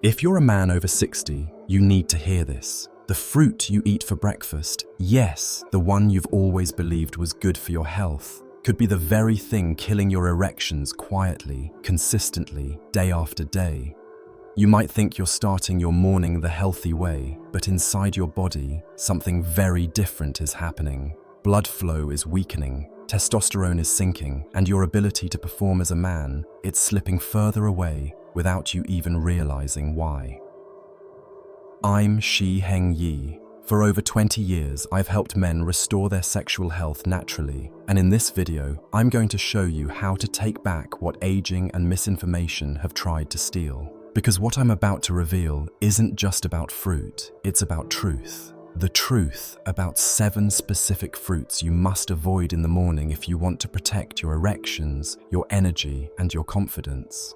If you're a man over 60, you need to hear this. The fruit you eat for breakfast, yes, the one you've always believed was good for your health, could be the very thing killing your erections quietly, consistently, day after day. You might think you're starting your morning the healthy way, but inside your body, something very different is happening. Blood flow is weakening, testosterone is sinking, and your ability to perform as a man, it's slipping further away without you even realizing why. I'm Shi Heng. For over 20 years, I've helped men restore their sexual health naturally, and in this video, I'm going to show you how to take back what aging and misinformation have tried to steal. Because what I'm about to reveal isn't just about fruit, it's about truth. The truth about 7 specific fruits you must avoid in the morning if you want to protect your erections, your energy, and your confidence.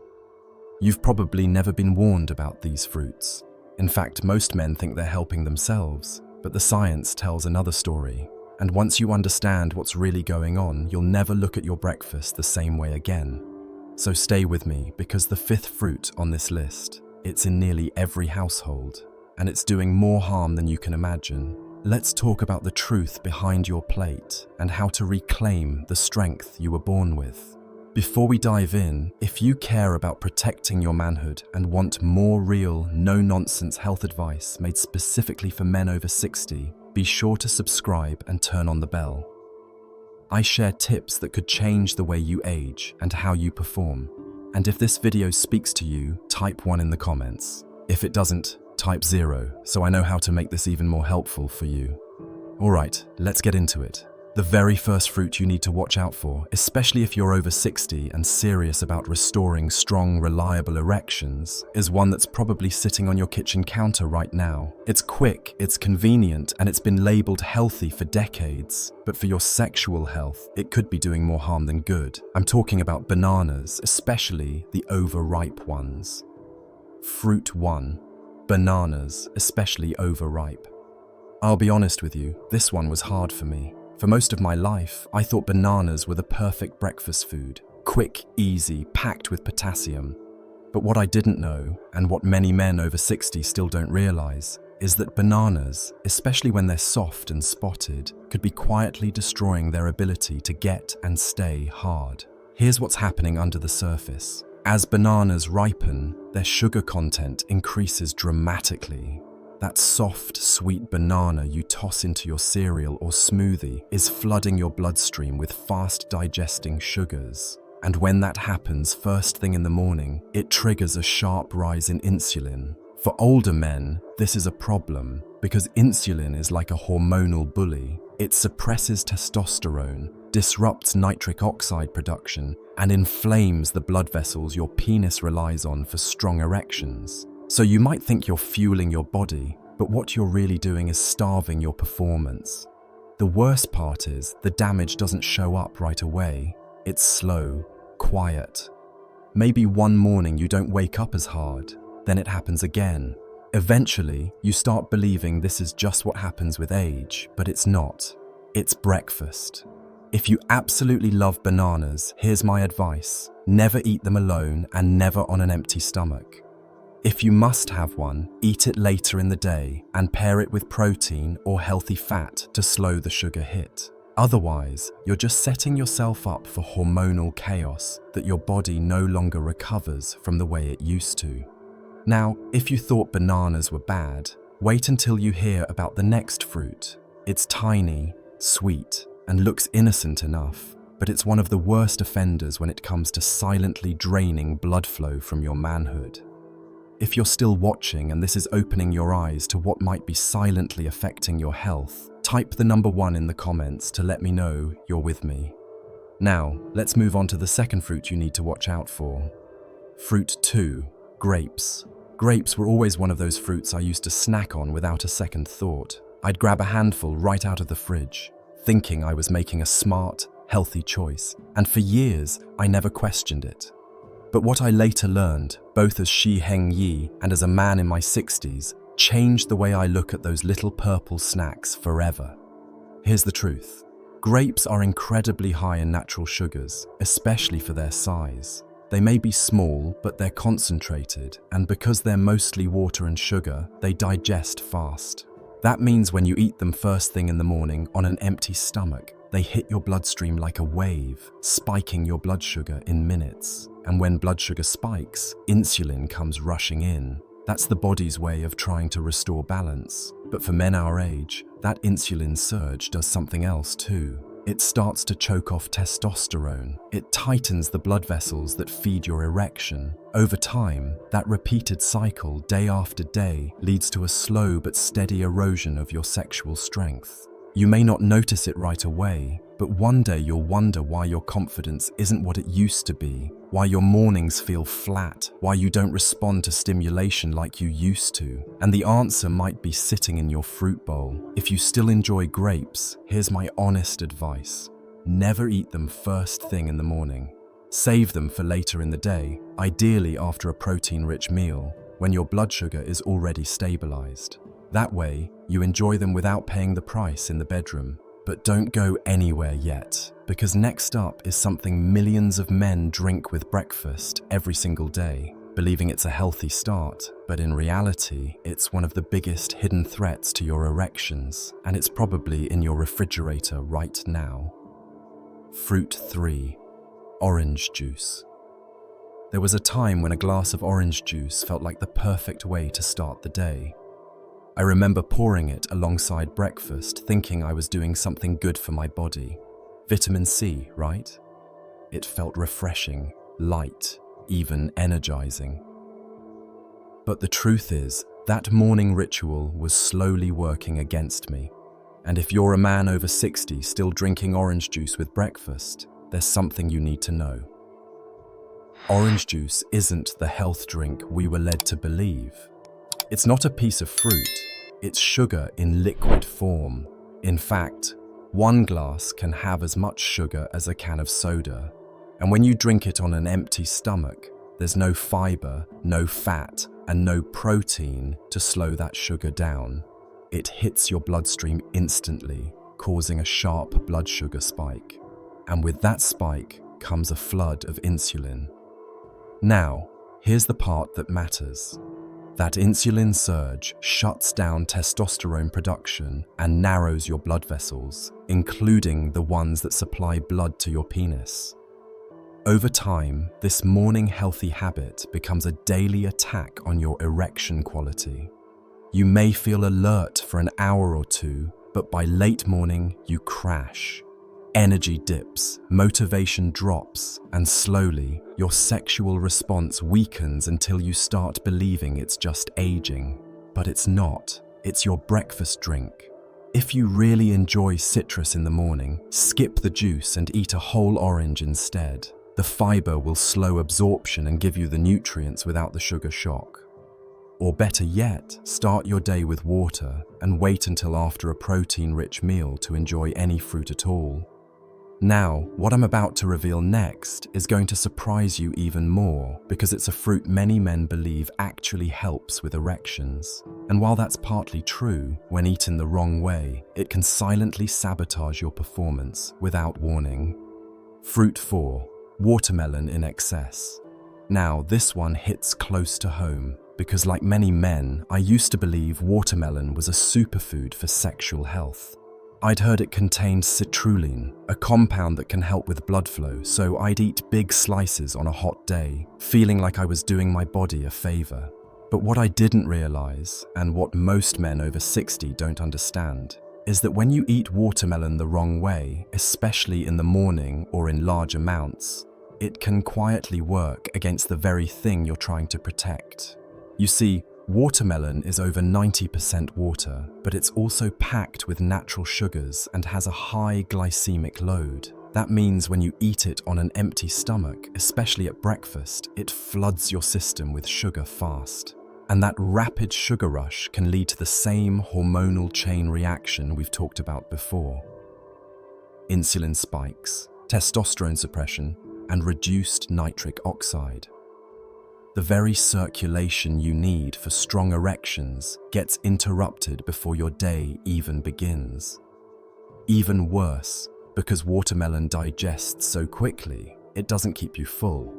You've probably never been warned about these fruits. In fact, most men think they're helping themselves, but the science tells another story. And once you understand what's really going on, you'll never look at your breakfast the same way again. So stay with me, because the 5th fruit on this list, it's in nearly every household, and it's doing more harm than you can imagine. Let's talk about the truth behind your plate and how to reclaim the strength you were born with. Before we dive in, if you care about protecting your manhood and want more real, no-nonsense health advice made specifically for men over 60, be sure to subscribe and turn on the bell. I share tips that could change the way you age and how you perform. And if this video speaks to you, type 1 in the comments. If it doesn't, type 0, so I know how to make this even more helpful for you. Alright, let's get into it. The very first fruit you need to watch out for, especially if you're over 60 and serious about restoring strong, reliable erections, is one that's probably sitting on your kitchen counter right now. It's quick, it's convenient, and it's been labeled healthy for decades. But for your sexual health, it could be doing more harm than good. I'm talking about bananas, especially the overripe ones. Fruit 1. Bananas, especially overripe. I'll be honest with you, this one was hard for me. For most of my life, I thought bananas were the perfect breakfast food. Quick, easy, packed with potassium. But what I didn't know, and what many men over 60 still don't realize, is that bananas, especially when they're soft and spotted, could be quietly destroying their ability to get and stay hard. Here's what's happening under the surface. As bananas ripen, their sugar content increases dramatically. That soft, sweet banana you toss into your cereal or smoothie is flooding your bloodstream with fast-digesting sugars. And when that happens first thing in the morning, it triggers a sharp rise in insulin. For older men, this is a problem because insulin is like a hormonal bully. It suppresses testosterone, disrupts nitric oxide production, and inflames the blood vessels your penis relies on for strong erections. So you might think you're fueling your body, but what you're really doing is starving your performance. The worst part is the damage doesn't show up right away. It's slow, quiet. Maybe one morning you don't wake up as hard, then it happens again. Eventually, you start believing this is just what happens with age, but it's not. It's breakfast. If you absolutely love bananas, here's my advice. Never eat them alone and never on an empty stomach. If you must have one, eat it later in the day and pair it with protein or healthy fat to slow the sugar hit. Otherwise, you're just setting yourself up for hormonal chaos that your body no longer recovers from the way it used to. Now, if you thought bananas were bad, wait until you hear about the next fruit. It's tiny, sweet, and looks innocent enough, but it's one of the worst offenders when it comes to silently draining blood flow from your manhood. If you're still watching and this is opening your eyes to what might be silently affecting your health, type the number 1 in the comments to let me know you're with me. Now, let's move on to the second fruit you need to watch out for. Fruit 2. Grapes. Grapes were always one of those fruits I used to snack on without a second thought. I'd grab a handful right out of the fridge, thinking I was making a smart, healthy choice, and for years I never questioned it. But what I later learned, both as Shi Heng and as a man in my 60s, changed the way I look at those little purple snacks forever. Here's the truth. Grapes are incredibly high in natural sugars, especially for their size. They may be small, but they're concentrated, and because they're mostly water and sugar, they digest fast. That means when you eat them first thing in the morning on an empty stomach, they hit your bloodstream like a wave, spiking your blood sugar in minutes. And when blood sugar spikes, insulin comes rushing in. That's the body's way of trying to restore balance. But for men our age, that insulin surge does something else too. It starts to choke off testosterone. It tightens the blood vessels that feed your erection. Over time, that repeated cycle, day after day, leads to a slow but steady erosion of your sexual strength. You may not notice it right away, but one day you'll wonder why your confidence isn't what it used to be, why your mornings feel flat, why you don't respond to stimulation like you used to. And the answer might be sitting in your fruit bowl. If you still enjoy grapes, here's my honest advice. Never eat them first thing in the morning. Save them for later in the day, ideally after a protein-rich meal, when your blood sugar is already stabilized. That way, you enjoy them without paying the price in the bedroom. But don't go anywhere yet, because next up is something millions of men drink with breakfast every single day, believing it's a healthy start, but in reality, it's one of the biggest hidden threats to your erections, and it's probably in your refrigerator right now. Fruit 3. Orange juice. There was a time when a glass of orange juice felt like the perfect way to start the day. I remember pouring it alongside breakfast, thinking I was doing something good for my body. Vitamin C, right? It felt refreshing, light, even energizing. But the truth is, that morning ritual was slowly working against me. And if you're a man over 60 still drinking orange juice with breakfast, there's something you need to know. Orange juice isn't the health drink we were led to believe. It's not a piece of fruit, it's sugar in liquid form. In fact, one glass can have as much sugar as a can of soda. And when you drink it on an empty stomach, there's no fiber, no fat, and no protein to slow that sugar down. It hits your bloodstream instantly, causing a sharp blood sugar spike. And with that spike comes a flood of insulin. Now, here's the part that matters. That insulin surge shuts down testosterone production and narrows your blood vessels, including the ones that supply blood to your penis. Over time, this morning healthy habit becomes a daily attack on your erection quality. You may feel alert for an hour or two, but by late morning, you crash. Energy dips, motivation drops, and slowly, your sexual response weakens until you start believing it's just aging. But it's not. It's your breakfast drink. If you really enjoy citrus in the morning, skip the juice and eat a whole orange instead. The fiber will slow absorption and give you the nutrients without the sugar shock. Or better yet, start your day with water and wait until after a protein-rich meal to enjoy any fruit at all. Now, what I'm about to reveal next is going to surprise you even more because it's a fruit many men believe actually helps with erections. And while that's partly true, when eaten the wrong way, it can silently sabotage your performance without warning. Fruit 4. Watermelon in excess. Now, this one hits close to home because like many men, I used to believe watermelon was a superfood for sexual health. I'd heard it contained citrulline, a compound that can help with blood flow, so I'd eat big slices on a hot day, feeling like I was doing my body a favor. But what I didn't realize, and what most men over 60 don't understand, is that when you eat watermelon the wrong way, especially in the morning or in large amounts, it can quietly work against the very thing you're trying to protect. You see, watermelon is over 90% water, but it's also packed with natural sugars and has a high glycemic load. That means when you eat it on an empty stomach, especially at breakfast, it floods your system with sugar fast. And that rapid sugar rush can lead to the same hormonal chain reaction we've talked about before. Insulin spikes, testosterone suppression, and reduced nitric oxide. The very circulation you need for strong erections gets interrupted before your day even begins. Even worse, because watermelon digests so quickly, it doesn't keep you full.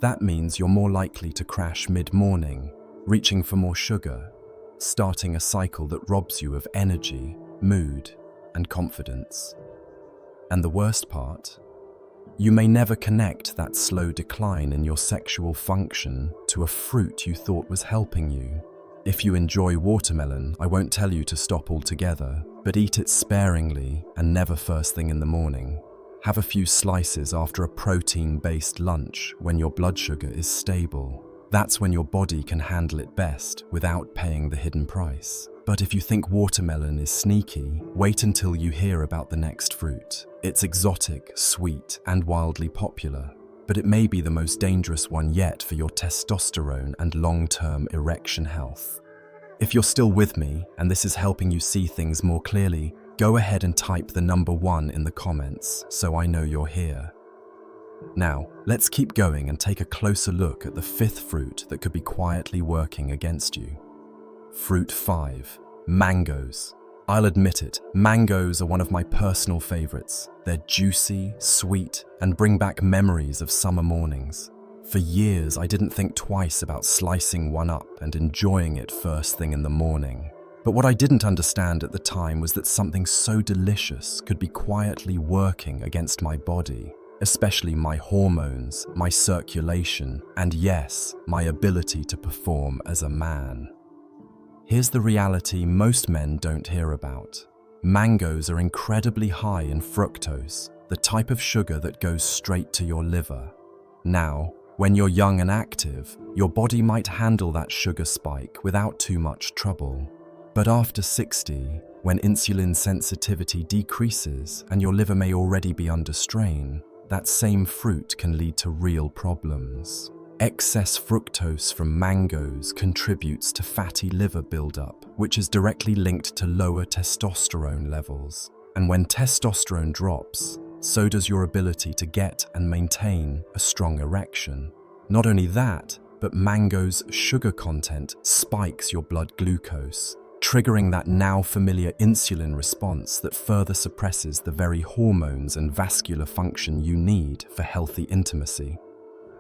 That means you're more likely to crash mid-morning, reaching for more sugar, starting a cycle that robs you of energy, mood, and confidence. And the worst part? You may never connect that slow decline in your sexual function to a fruit you thought was helping you. If you enjoy watermelon, I won't tell you to stop altogether, but eat it sparingly and never first thing in the morning. Have a few slices after a protein-based lunch when your blood sugar is stable. That's when your body can handle it best without paying the hidden price. But if you think watermelon is sneaky, wait until you hear about the next fruit. It's exotic, sweet, and wildly popular, but it may be the most dangerous one yet for your testosterone and long-term erection health. If you're still with me and this is helping you see things more clearly, go ahead and type the number 1 in the comments so I know you're here. Now, let's keep going and take a closer look at the 5th fruit that could be quietly working against you. Fruit 5. Mangoes. I'll admit it, mangoes are one of my personal favorites. They're juicy, sweet, and bring back memories of summer mornings. For years, I didn't think twice about slicing one up and enjoying it first thing in the morning. But what I didn't understand at the time was that something so delicious could be quietly working against my body, especially my hormones, my circulation, and yes, my ability to perform as a man. Here's the reality most men don't hear about. Mangoes are incredibly high in fructose, the type of sugar that goes straight to your liver. Now, when you're young and active, your body might handle that sugar spike without too much trouble. But after 60, when insulin sensitivity decreases and your liver may already be under strain, that same fruit can lead to real problems. Excess fructose from mangoes contributes to fatty liver buildup, which is directly linked to lower testosterone levels. And when testosterone drops, so does your ability to get and maintain a strong erection. Not only that, but mango's sugar content spikes your blood glucose, triggering that now familiar insulin response that further suppresses the very hormones and vascular function you need for healthy intimacy.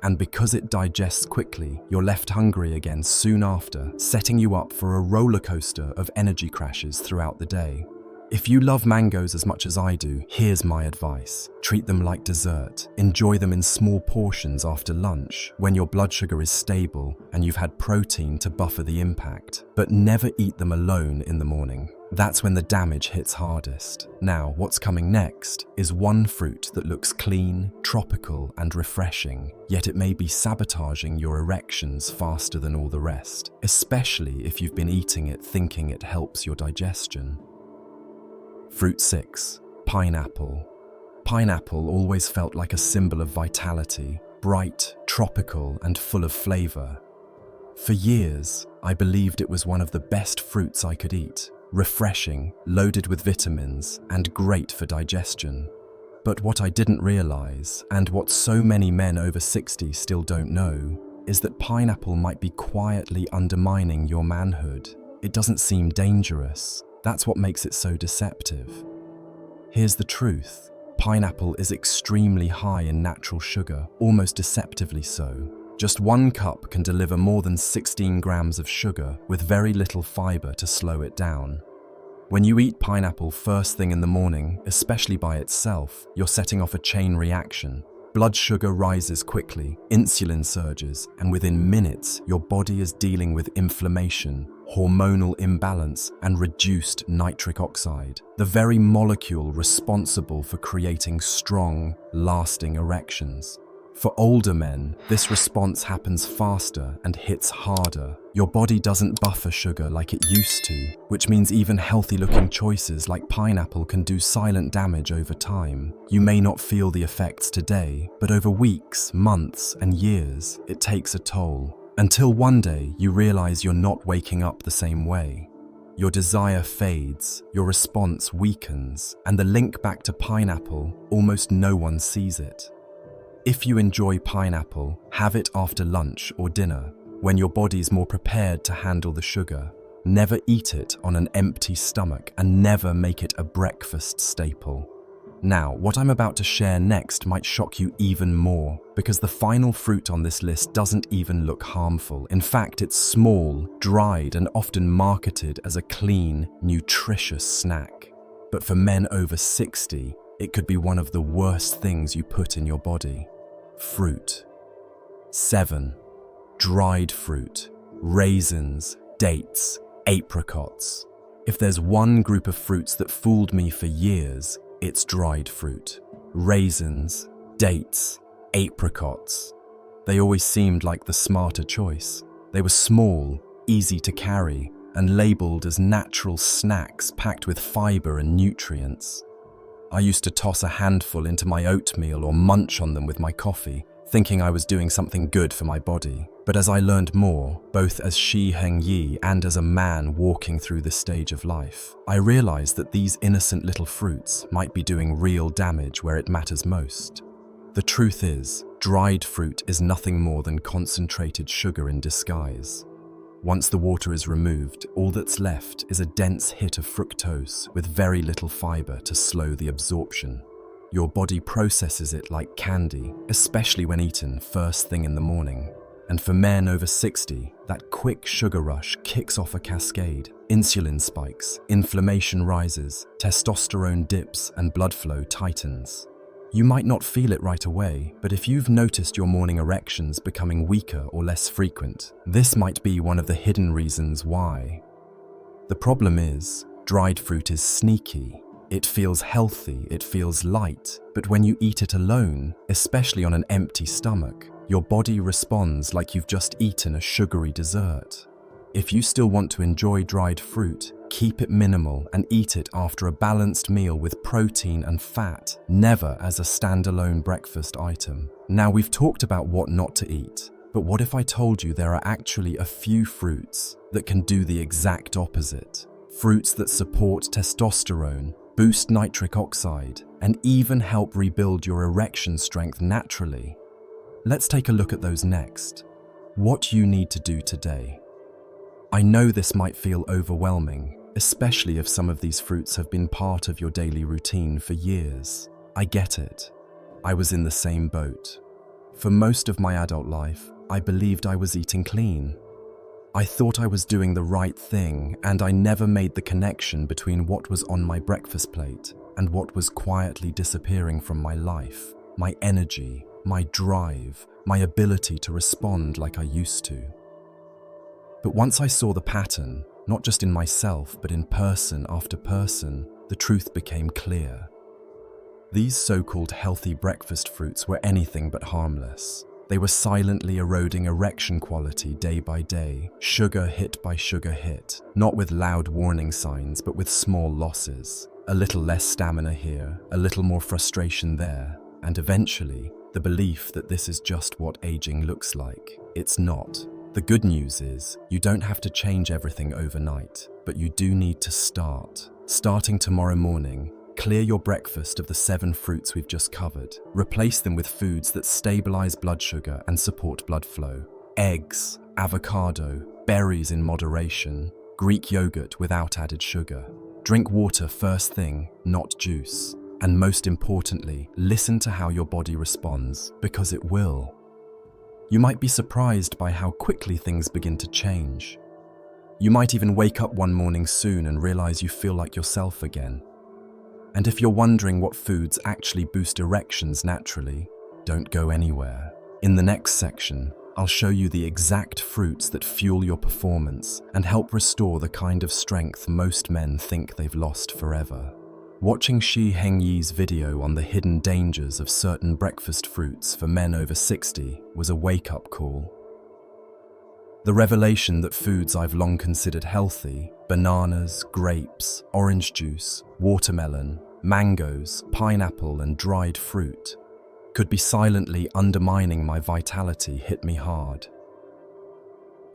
And because it digests quickly, you're left hungry again soon after, setting you up for a roller coaster of energy crashes throughout the day. If you love mangoes as much as I do, here's my advice. Treat them like dessert. Enjoy them in small portions after lunch, when your blood sugar is stable and you've had protein to buffer the impact. But never eat them alone in the morning. That's when the damage hits hardest. Now, what's coming next is one fruit that looks clean, tropical, and refreshing, yet it may be sabotaging your erections faster than all the rest, especially if you've been eating it thinking it helps your digestion. Fruit 6. Pineapple. Pineapple always felt like a symbol of vitality, bright, tropical, and full of flavor. For years, I believed it was one of the best fruits I could eat, refreshing, loaded with vitamins, and great for digestion. But what I didn't realize, and what so many men over 60 still don't know, is that pineapple might be quietly undermining your manhood. It doesn't seem dangerous. That's what makes it so deceptive. Here's the truth. Pineapple is extremely high in natural sugar, almost deceptively so. Just 1 cup can deliver more than 16 grams of sugar with very little fiber to slow it down. When you eat pineapple first thing in the morning, especially by itself, you're setting off a chain reaction. Blood sugar rises quickly, insulin surges, and within minutes, your body is dealing with inflammation, hormonal imbalance, and reduced nitric oxide, the very molecule responsible for creating strong, lasting erections. For older men, this response happens faster and hits harder. Your body doesn't buffer sugar like it used to, which means even healthy-looking choices like pineapple can do silent damage over time. You may not feel the effects today, but over weeks, months, and years, it takes a toll. Until one day, you realize you're not waking up the same way. Your desire fades, your response weakens, and the link back to pineapple, almost no one sees it. If you enjoy pineapple, have it after lunch or dinner, when your body's more prepared to handle the sugar. Never eat it on an empty stomach, and never make it a breakfast staple. Now, what I'm about to share next might shock you even more, because the final fruit on this list doesn't even look harmful. In fact, it's small, dried, and often marketed as a clean, nutritious snack. But for men over 60, it could be one of the worst things you put in your body. Fruit. 7. Dried fruit. Raisins, dates, apricots. If there's one group of fruits that fooled me for years, it's dried fruit. Raisins, dates, apricots. They always seemed like the smarter choice. They were small, easy to carry, and labeled as natural snacks packed with fiber and nutrients. I used to toss a handful into my oatmeal or munch on them with my coffee, thinking I was doing something good for my body. But as I learned more, both as Shi Heng and as a man walking through this stage of life, I realized that these innocent little fruits might be doing real damage where it matters most. The truth is, dried fruit is nothing more than concentrated sugar in disguise. Once the water is removed, all that's left is a dense hit of fructose with very little fiber to slow the absorption. Your body processes it like candy, especially when eaten first thing in the morning. And for men over 60, that quick sugar rush kicks off a cascade. Insulin spikes, inflammation rises, testosterone dips, and blood flow tightens. You might not feel it right away, but if you've noticed your morning erections becoming weaker or less frequent, this might be one of the hidden reasons why. The problem is, dried fruit is sneaky. It feels healthy, it feels light, but when you eat it alone, especially on an empty stomach, your body responds like you've just eaten a sugary dessert. If you still want to enjoy dried fruit, keep it minimal and eat it after a balanced meal with protein and fat, never as a standalone breakfast item. Now, we've talked about what not to eat, but what if I told you there are actually a few fruits that can do the exact opposite? Fruits that support testosterone, boost nitric oxide, and even help rebuild your erection strength naturally. Let's take a look at those next. What you need to do today. I know this might feel overwhelming, especially if some of these fruits have been part of your daily routine for years. I get it. I was in the same boat. For most of my adult life, I believed I was eating clean. I thought I was doing the right thing, and I never made the connection between what was on my breakfast plate and what was quietly disappearing from my life, my energy, my drive, my ability to respond like I used to. But once I saw the pattern, not just in myself, but in person after person, the truth became clear. These so-called healthy breakfast fruits were anything but harmless. They were silently eroding erection quality day by day, sugar hit by sugar hit, not with loud warning signs, but with small losses. A little less stamina here, a little more frustration there, and eventually, the belief that this is just what aging looks like. It's not. The good news is, you don't have to change everything overnight, but you do need to start. Starting tomorrow morning, clear your breakfast of the 7 fruits we've just covered. Replace them with foods that stabilize blood sugar and support blood flow. Eggs, avocado, berries in moderation, Greek yogurt without added sugar. Drink water first thing, not juice. And most importantly, listen to how your body responds, because it will. You might be surprised by how quickly things begin to change. You might even wake up one morning soon and realize you feel like yourself again. And if you're wondering what foods actually boost erections naturally, don't go anywhere. In the next section, I'll show you the exact fruits that fuel your performance and help restore the kind of strength most men think they've lost forever. Watching Shi Heng's video on the hidden dangers of certain breakfast fruits for men over 60 was a wake-up call. The revelation that foods I've long considered healthy, bananas, grapes, orange juice, watermelon, mangoes, pineapple, and dried fruit, could be silently undermining my vitality hit me hard.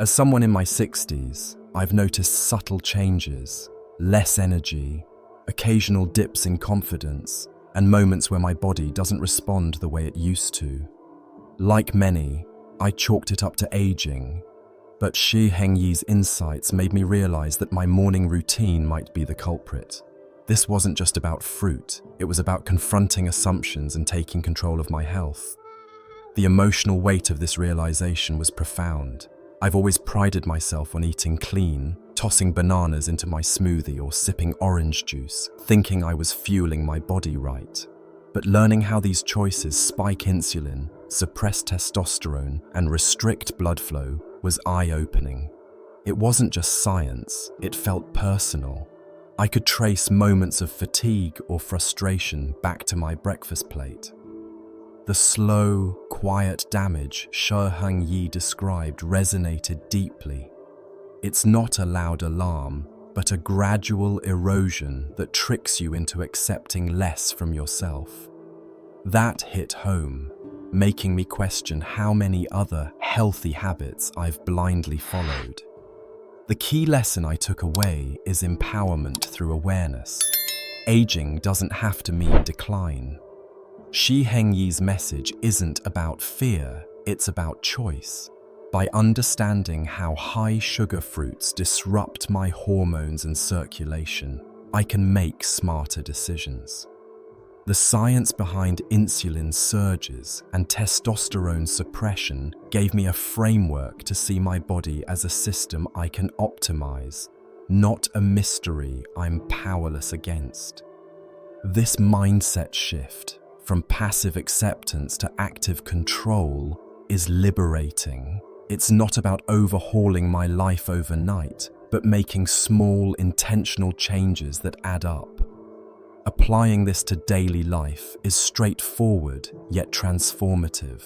As someone in my 60s, I've noticed subtle changes, less energy, occasional dips in confidence, and moments where my body doesn't respond the way it used to. Like many, I chalked it up to aging, but Shi Heng's insights made me realize that my morning routine might be the culprit. This wasn't just about fruit, it was about confronting assumptions and taking control of my health. The emotional weight of this realization was profound. I've always prided myself on eating clean, tossing bananas into my smoothie or sipping orange juice, thinking I was fueling my body right. But learning how these choices spike insulin, suppress testosterone, and restrict blood flow was eye-opening. It wasn't just science, it felt personal. I could trace moments of fatigue or frustration back to my breakfast plate. The slow, quiet damage Shi Heng described resonated deeply. It's not a loud alarm, but a gradual erosion that tricks you into accepting less from yourself. That hit home, making me question how many other healthy habits I've blindly followed. The key lesson I took away is empowerment through awareness. Aging doesn't have to mean decline. Shi Heng's message isn't about fear, it's about choice. By understanding how high sugar fruits disrupt my hormones and circulation, I can make smarter decisions. The science behind insulin surges and testosterone suppression gave me a framework to see my body as a system I can optimize, not a mystery I'm powerless against. This mindset shift, from passive acceptance to active control, is liberating. It's not about overhauling my life overnight, but making small, intentional changes that add up. Applying this to daily life is straightforward, yet transformative.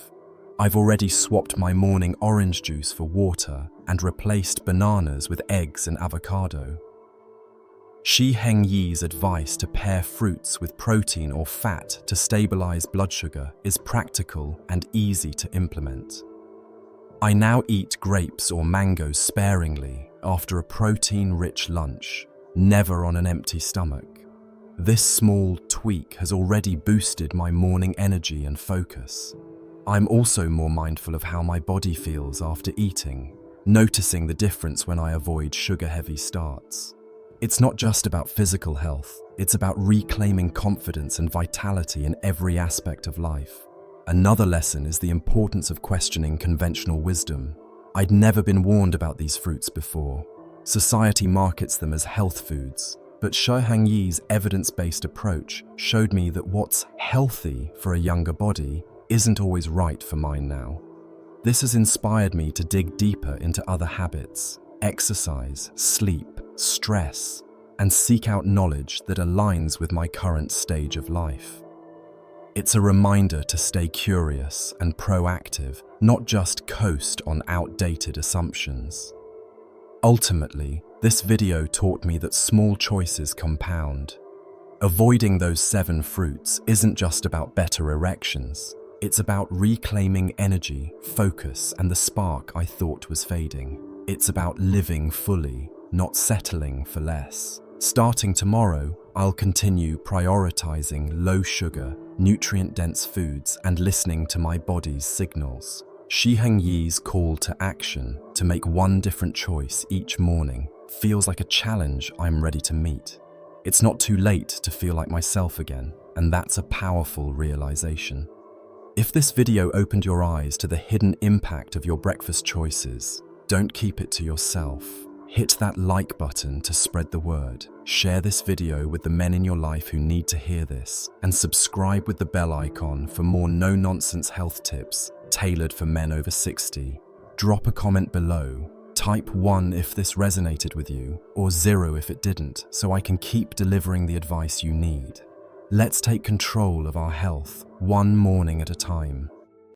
I've already swapped my morning orange juice for water and replaced bananas with eggs and avocado. Shi Heng's advice to pair fruits with protein or fat to stabilize blood sugar is practical and easy to implement. I now eat grapes or mangoes sparingly after a protein-rich lunch, never on an empty stomach. This small tweak has already boosted my morning energy and focus. I'm also more mindful of how my body feels after eating, noticing the difference when I avoid sugar-heavy starts. It's not just about physical health, it's about reclaiming confidence and vitality in every aspect of life. Another lesson is the importance of questioning conventional wisdom. I'd never been warned about these fruits before. Society markets them as health foods, but Shi Heng's evidence-based approach showed me that what's healthy for a younger body isn't always right for mine now. This has inspired me to dig deeper into other habits, exercise, sleep, stress, and seek out knowledge that aligns with my current stage of life. It's a reminder to stay curious and proactive, not just coast on outdated assumptions. Ultimately, this video taught me that small choices compound. Avoiding those 7 fruits isn't just about better erections. It's about reclaiming energy, focus, and the spark I thought was fading. It's about living fully, not settling for less. Starting tomorrow, I'll continue prioritizing low-sugar, nutrient-dense foods and listening to my body's signals. Shi Heng's call to action, to make one different choice each morning, feels like a challenge I'm ready to meet. It's not too late to feel like myself again, and that's a powerful realization. If this video opened your eyes to the hidden impact of your breakfast choices, don't keep it to yourself. Hit that like button to spread the word. Share this video with the men in your life who need to hear this, and subscribe with the bell icon for more no-nonsense health tips tailored for men over 60. Drop a comment below. Type 1 if this resonated with you, or 0 if it didn't, so I can keep delivering the advice you need. Let's take control of our health, one morning at a time.